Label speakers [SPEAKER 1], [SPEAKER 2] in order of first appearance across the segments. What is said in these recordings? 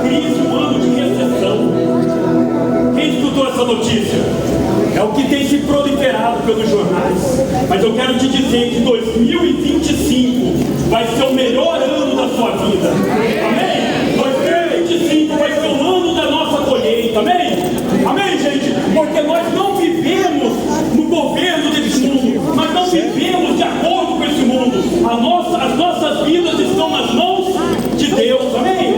[SPEAKER 1] crise, um ano de recessão. Quem escutou essa notícia? É o que tem se proliferado pelos jornais. Mas eu quero te dizer que 2025 vai ser o melhor ano da sua vida. Amém? 2025 vai ser o ano da nossa colheita. Amém? Amém, gente? Porque nós não vivemos no governo desse mundo. Nós não vivemos de acordo com esse mundo. As nossas vidas estão nas mãos de Deus. Amém?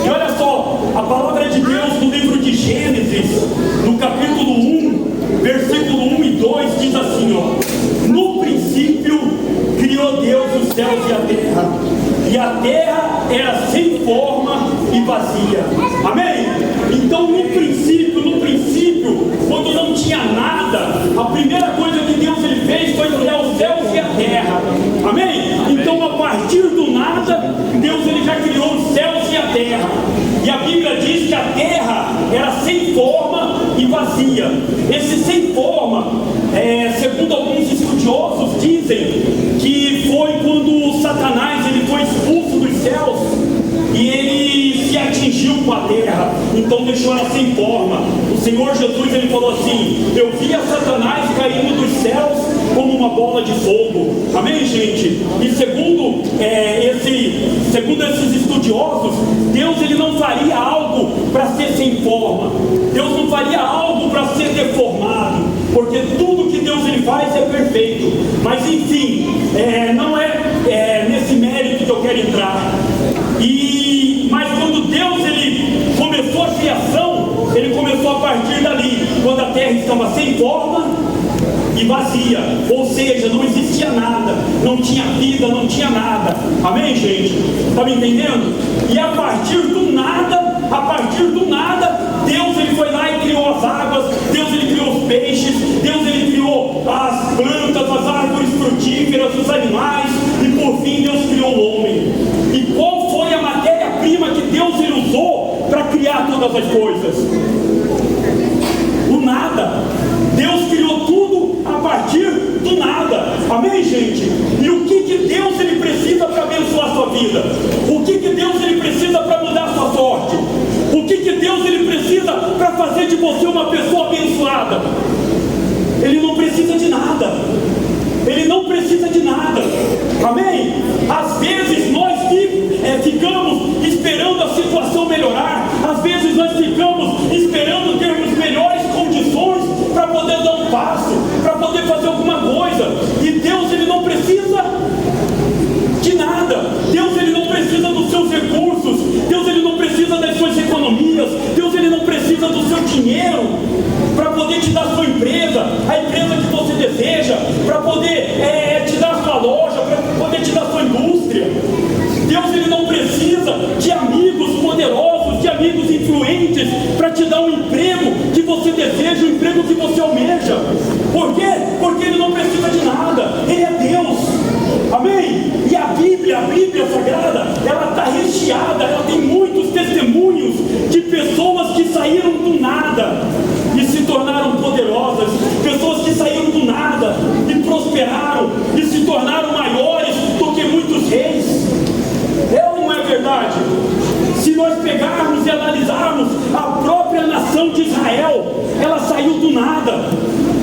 [SPEAKER 1] E olha só, a palavra de Deus no livro de Gênesis, no capítulo 1, versículo 1 e 2, diz assim, ó: no princípio criou Deus os céus e a terra era sem forma e vazia. Amém? Então no princípio, quando não tinha nada, a primeira coisa que Deus ele fez foi criar os céus e a terra. Amém? Então a partir do nada, Deus ele já criou os céus e a terra. E a Bíblia diz que a terra era sem forma e vazia. Esse sem forma, segundo alguns estudiosos, dizem que foi quando Satanás ele foi expulso dos céus e ele se atingiu com a terra, então deixou ela sem forma. O Senhor Jesus ele falou assim: eu via Satanás caindo dos céus como uma bola de fogo. Amém, gente? E segundo esses estudiosos, Deus ele não faria algo para ser sem forma. Deus não faria algo para ser deformado, porque tudo que Deus ele faz é perfeito. Mas enfim, não é nesse mérito que eu quero entrar. Mas quando Deus ele começou a criação, ele começou a partir dali, quando a terra estava sem forma e vazia, ou seja, não existia nada, não tinha vida, não tinha nada. Amém, gente? Está me entendendo? E a partir do nada, Deus ele foi lá e criou as águas, Deus ele criou os peixes, Deus ele criou as plantas, as árvores frutíferas, os animais, e por fim Deus criou o homem. E qual foi a matéria-prima que Deus ele usou para criar todas as coisas? O nada. Deus criou tudo a partir do nada. Amém, gente? E o que Deus ele precisa para abençoar a sua vida? O que Deus ele precisa para mudar a sua sorte? O que Deus ele precisa para fazer de você uma pessoa abençoada? Ele não precisa de nada. Ele não precisa de nada. Amém? Às vezes nós ficamos esperando a situação melhorar. Às vezes nós ficamos esperando termos melhores condições para poder dar um passo, para poder fazer alguma coisa. E Deus ele não precisa de nada. Deus ele não precisa dos seus recursos. Deus ele não precisa das suas economias. Deus ele não precisa do seu dinheiro para poder te dar a sua empresa, a empresa que você deseja, para poder te dar a sua loja, para poder te dar a sua indústria. Deus ele não precisa de amigos poderosos, de amigos influentes para te dar um emprego que você deseja, um emprego que você almeja. Por quê? Porque ele não precisa de nada. Ele é Deus. Amém? E a Bíblia Sagrada, ela está recheada, ela tem muitos testemunhos de pessoas que saíram do nada e se tornaram poderosas, pessoas que saíram do nada e prosperaram e se tornaram maiores do que muitos reis. É ou não é verdade? Se nós pegarmos e analisarmos a própria nação de Israel, ela saiu do nada.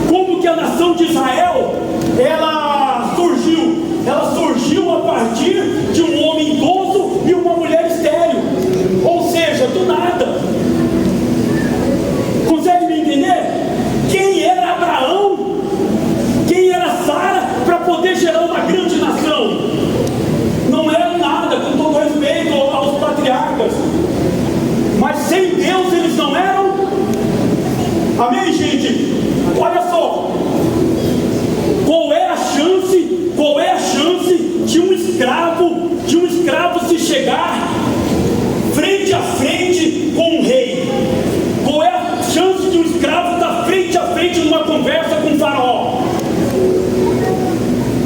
[SPEAKER 1] Como que a nação de Israel, ela surgiu? Ela surgiu a partir de um homem idoso e uma mulher estéril. Ou seja, do nada. Consegue me entender? Quem era Abraão? Quem era Sara para poder gerar uma grande nação? Não era nada, com todo respeito aos patriarcas. Mas sem Deus eles não eram. Amém, gente? Olha só. Qual é a chance de um escravo se chegar frente a frente com um rei? Qual é a chance de um escravo estar frente a frente numa conversa com o faraó?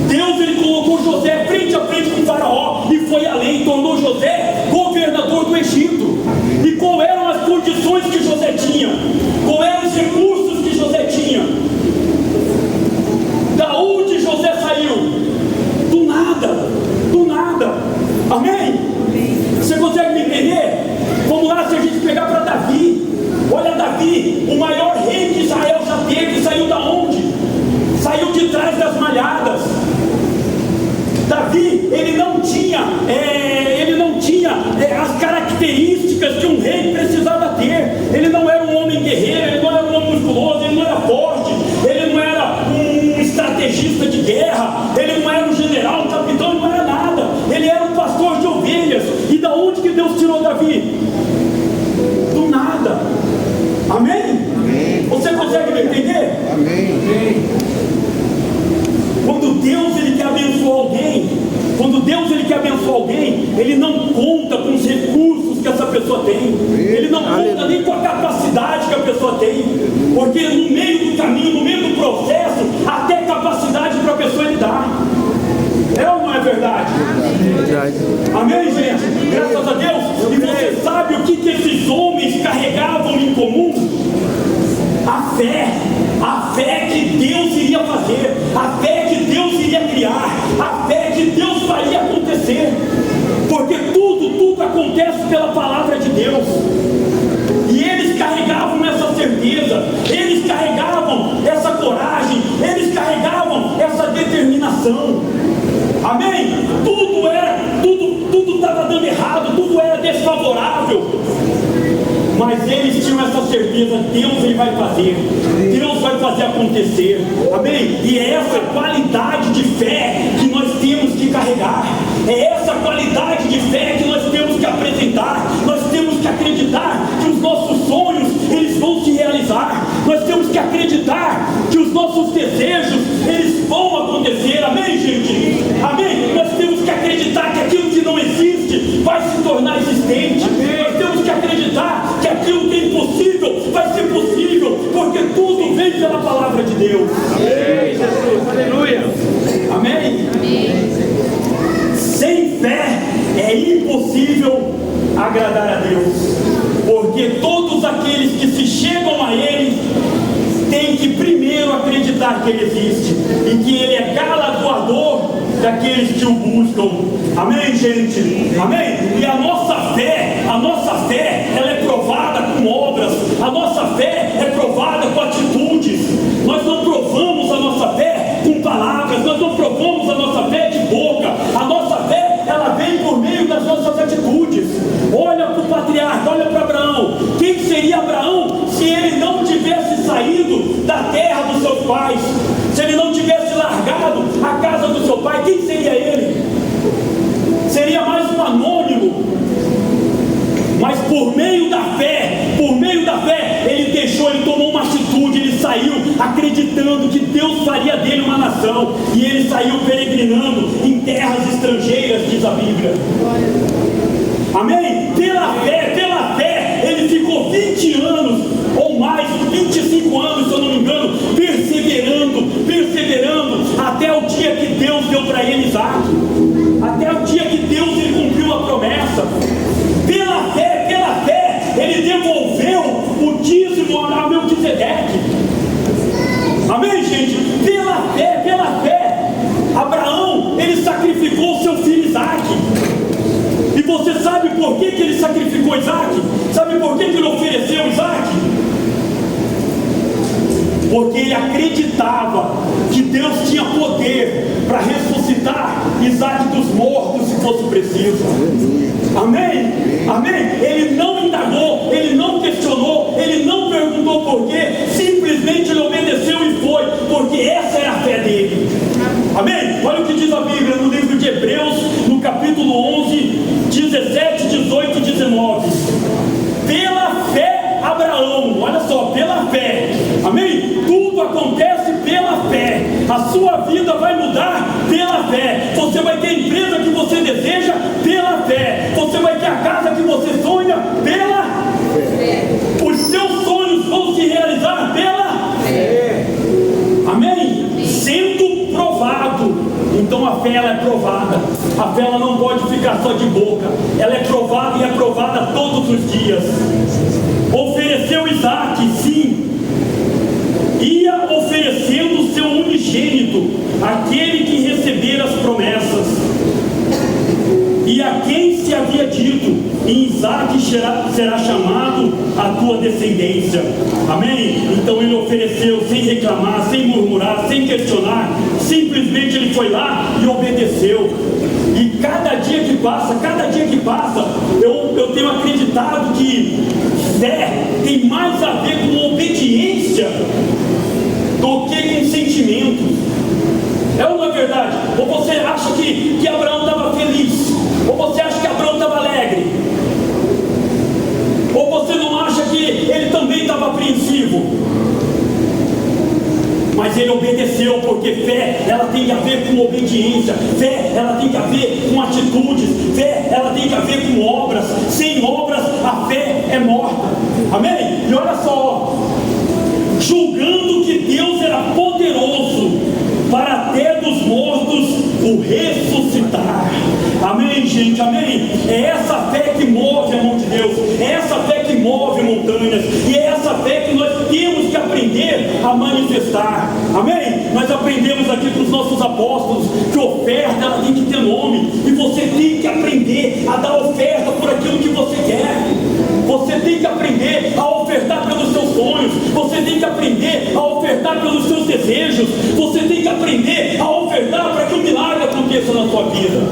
[SPEAKER 1] Deus ele colocou José frente a frente com o faraó e foi além, tornou José governador do Egito. E qual eram as condições que José tinha? Qual eram os recursos que José tinha? Da onde José saiu? Do nada. Amém? Você consegue me entender? Vamos lá. Davi, ele não tinha as características que um rei precisava ter. Ele não era um homem guerreiro, ele não era um homem musculoso, ele não era forte, ele não era um estrategista de guerra, ele não era um general, um capitão, ele não era nada. Ele era um pastor de ovelhas. E da onde que Deus tirou Davi? Do nada. Amém? Amém. Você consegue me entender?
[SPEAKER 2] Amém. Amém.
[SPEAKER 1] Quando Deus ele quer abençoar alguém, ele não conta com os recursos que essa pessoa tem, ele não conta nem com a capacidade que a pessoa tem, porque no meio do caminho, no meio do processo, até capacidade para a pessoa ele dá. É ou não é verdade? Amém, gente? Graças a Deus. E você sabe o que esses homens carregavam em comum? A fé que Deus iria fazer, a fé que Deus iria criar, a fé que Deus faria acontecer, porque tudo acontece pela palavra de Deus. E eles carregavam essa certeza, eles carregavam essa coragem, eles carregavam essa determinação. Amém? Tudo estava dando errado, tudo era desfavorável, mas eles tinham essa certeza: Deus ele vai fazer, Deus vai fazer acontecer. Amém? E é essa qualidade de fé que nós temos que carregar, é essa qualidade de fé que nós temos que apresentar. Nós temos que acreditar que os nossos sonhos eles vão se realizar, nós temos que acreditar que os nossos desejos eles vão acontecer. Amém, gente? Amém? Nós temos que acreditar que aquilo que não existe vai se tornar existente. Nós temos que acreditar que aquilo que é impossível vai ser possível, porque tudo vem pela palavra de Deus.
[SPEAKER 2] Amém, Jesus, aleluia.
[SPEAKER 1] Amém? Amém. Sem fé é impossível agradar a Deus, porque todos aqueles que se chegam a Ele têm que primeiro acreditar que Ele existe e que Ele é galardoador daqueles que o buscam. Amém, gente? Amém? E a nossa fé, ela é provada com obras, a nossa fé é provada com atitudes. Nós não provamos a nossa fé com palavras, nós não provamos a nossa fé de boca. A nossa fé, ela vem por meio das nossas atitudes. Olha para o patriarca, olha para Abraão. Quem seria Abraão se ele não tivesse saído da terra dos seus pais? Se ele não tivesse largado a casa do seu pai, quem seria ele? Seria mais um anônimo. Mas por meio da fé, ele tomou uma atitude, ele saiu acreditando que Deus faria dele uma nação, e ele saiu peregrinando em terras estrangeiras, diz a Bíblia. Amém? Pela fé, ele ficou 20 anos, ou mais, 25 anos, se eu não me engano, perseverando, até o dia que Deus deu para ele Isaac, até o dia que Deus ele cumpriu a promessa. Pela fé, ele devolveu o dízimo a Melquisedeque. Amém, gente? Pela fé, Abraão, ele sacrificou o seu filho Isaac. E você sabe por que ele sacrificou Isaac? Sabe por que ele ofereceu Isaac? Porque ele acreditava que Deus tinha poder para ressuscitar Isaac dos mortos se fosse preciso. Amém? Amém? Ele não indagou, ele não questionou, ele não perguntou por quê, simplesmente ele obedeceu e foi, porque essa era a fé dele. Amém? Olha o que diz a Bíblia no livro de Hebreus, no capítulo 11, 17, 18 e 19. Pela fé, Abraão, olha só, pela fé, amém? Tudo acontece pela fé. A sua vida vai mudar pela fé. Você vai ter a empresa que você deseja pela fé. Você vai ter a casa que você sonha pela fé. Os seus sonhos vão se realizar pela fé. Amém? Sendo provado. Então a fé ela é provada. A fé ela não pode ficar só de boca. Ela é provada e é provada todos os dias. Ofereceu Isaac, sim. Ia oferecendo o seu unigênito, aquele que recebera as promessas, e a quem se havia dito: em Isaac será chamado a tua descendência. Amém? Então ele ofereceu sem reclamar, sem murmurar, sem questionar. Simplesmente ele foi lá e obedeceu. passa, cada dia que passa, eu tenho acreditado que fé tem mais a ver com obediência do que com sentimentos. É uma verdade. Ou você acha que Abraão estava feliz? Ou você acha que Abraão estava alegre? Ou você não acha que ele também estava apreensivo? Mas ele obedeceu, porque fé, ela tem a ver com obediência. Fé, ela tem a ver com atitudes. Fé, ela tem a ver com obras. Sem obras, a fé é morta. Amém? E olha só, julgando que Deus era poderoso para até dos mortos o ressuscitar. Amém, gente? Amém? É essa fé que move a mão de Deus. É essa fé que move montanhas. E é essa fé que nós temos que aprender a manifestar. Amém? Nós aprendemos aqui com os nossos apóstolos que oferta, ela tem que ter nome. E você tem que aprender a dar oferta por aquilo que você quer. Você tem que aprender a ofertar pelos seus sonhos. Você tem que aprender a ofertar pelos seus desejos. Você tem que aprender a ofertar para que o milagre aconteça na sua vida.